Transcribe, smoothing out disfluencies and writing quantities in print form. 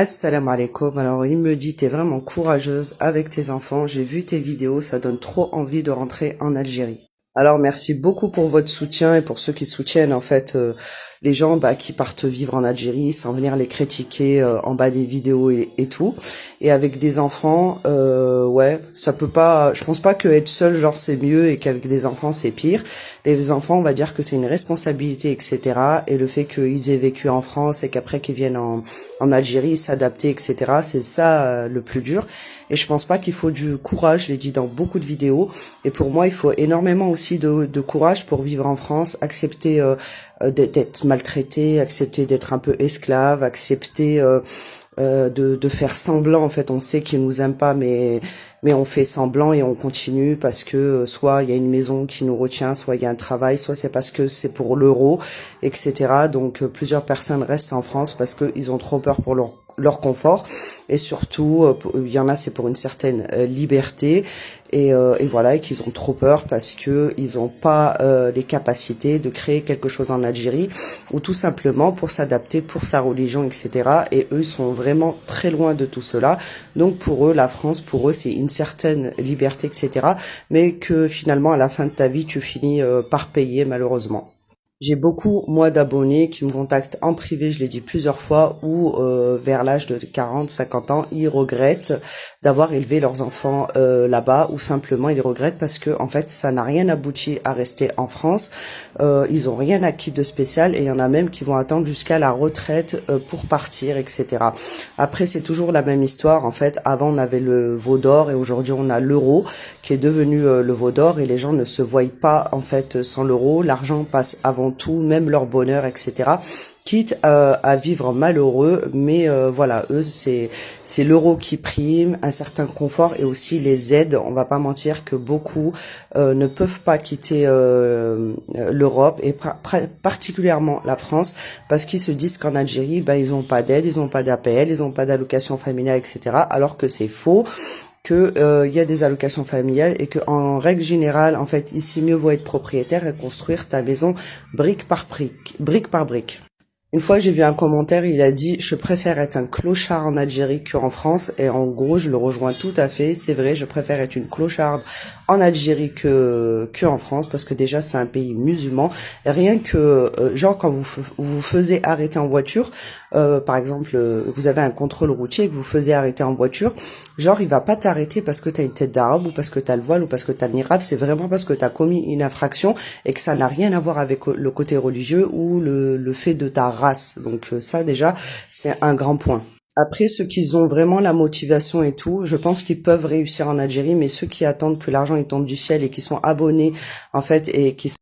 Assalamu alaikum. Alors, il me dit, t'es vraiment courageuse avec tes enfants. J'ai vu tes vidéos, ça donne trop envie de rentrer en Algérie. Alors, merci beaucoup pour votre soutien et pour ceux qui soutiennent, en fait, les gens, qui partent vivre en Algérie sans venir les critiquer en bas des vidéos et tout. Et avec des enfants, ouais, ça peut pas, je pense pas que être seul, genre, c'est mieux et qu'avec des enfants, c'est pire. Les enfants, on va dire que c'est une responsabilité, etc. Et le fait qu'ils aient vécu en France et qu'après qu'ils viennent en Algérie, s'adapter, etc. C'est ça le plus dur. Et je pense pas qu'il faut du courage, je l'ai dit dans beaucoup de vidéos. Et pour moi, il faut énormément aussi de courage pour vivre en France, accepter d'être maltraité, accepter d'être un peu esclave, accepter de faire semblant. En fait, on sait qu'ils nous aiment pas, mais on fait semblant et on continue parce que soit il y a une maison qui nous retient, soit il y a un travail, soit c'est parce que c'est pour l'euro, etc. Donc plusieurs personnes restent en France parce qu'ils ont trop peur pour leur confort, et surtout il y en a, c'est pour une certaine liberté, et voilà, et qu'ils ont trop peur parce que ils ont pas les capacités de créer quelque chose en Algérie, ou tout simplement pour s'adapter pour sa religion, etc. Et eux sont vraiment très loin de tout cela. Donc pour eux, la France, pour eux, c'est une certaine liberté, etc. Mais que finalement, à la fin de ta vie, tu finis par payer, malheureusement. J'ai beaucoup, moi, d'abonnés qui me contactent en privé, je l'ai dit plusieurs fois, où vers l'âge de 40, 50 ans, ils regrettent d'avoir élevé leurs enfants là-bas, ou simplement ils regrettent parce que en fait, ça n'a rien abouti à rester en France. Ils ont rien acquis de spécial, et il y en a même qui vont attendre jusqu'à la retraite pour partir, etc. Après, c'est toujours la même histoire. En fait, avant, on avait le veau d'or et aujourd'hui, on a l'euro qui est devenu le veau d'or, et les gens ne se voient pas en fait sans l'euro. L'argent passe avant tout, même leur bonheur, etc. Quitte à vivre malheureux, mais voilà, eux c'est l'euro qui prime, un certain confort et aussi les aides. On va pas mentir que beaucoup ne peuvent pas quitter l'Europe, et particulièrement la France, parce qu'ils se disent qu'en Algérie, ils ont pas d'aide, ils ont pas d'APL, ils ont pas d'allocation familiale, etc. Alors que c'est faux, que il y a des allocations familiales, et que en règle générale, en fait, ici, mieux vaut être propriétaire et construire ta maison brique par brique, brique par brique. Une fois, j'ai vu un commentaire, il a dit: je préfère être un clochard en Algérie qu'en France. Et en gros, je le rejoins tout à fait. C'est vrai, je préfère être une clocharde en Algérie que en France, parce que déjà, c'est un pays musulman. Et rien que, genre, quand vous faisiez arrêter en voiture, par exemple, vous avez un contrôle routier et que vous faisiez arrêter en voiture, genre, il va pas t'arrêter parce que t'as une tête d'arabe, ou parce que t'as le voile, ou parce que t'as le niqab. C'est vraiment parce que t'as commis une infraction, et que ça n'a rien à voir avec le côté religieux ou le fait de ta race. Donc ça, déjà, c'est un grand point. Après, ceux qui ont vraiment la motivation et tout, je pense qu'ils peuvent réussir en Algérie, mais ceux qui attendent que l'argent il tombe du ciel et qui sont abonnés, en fait, et qui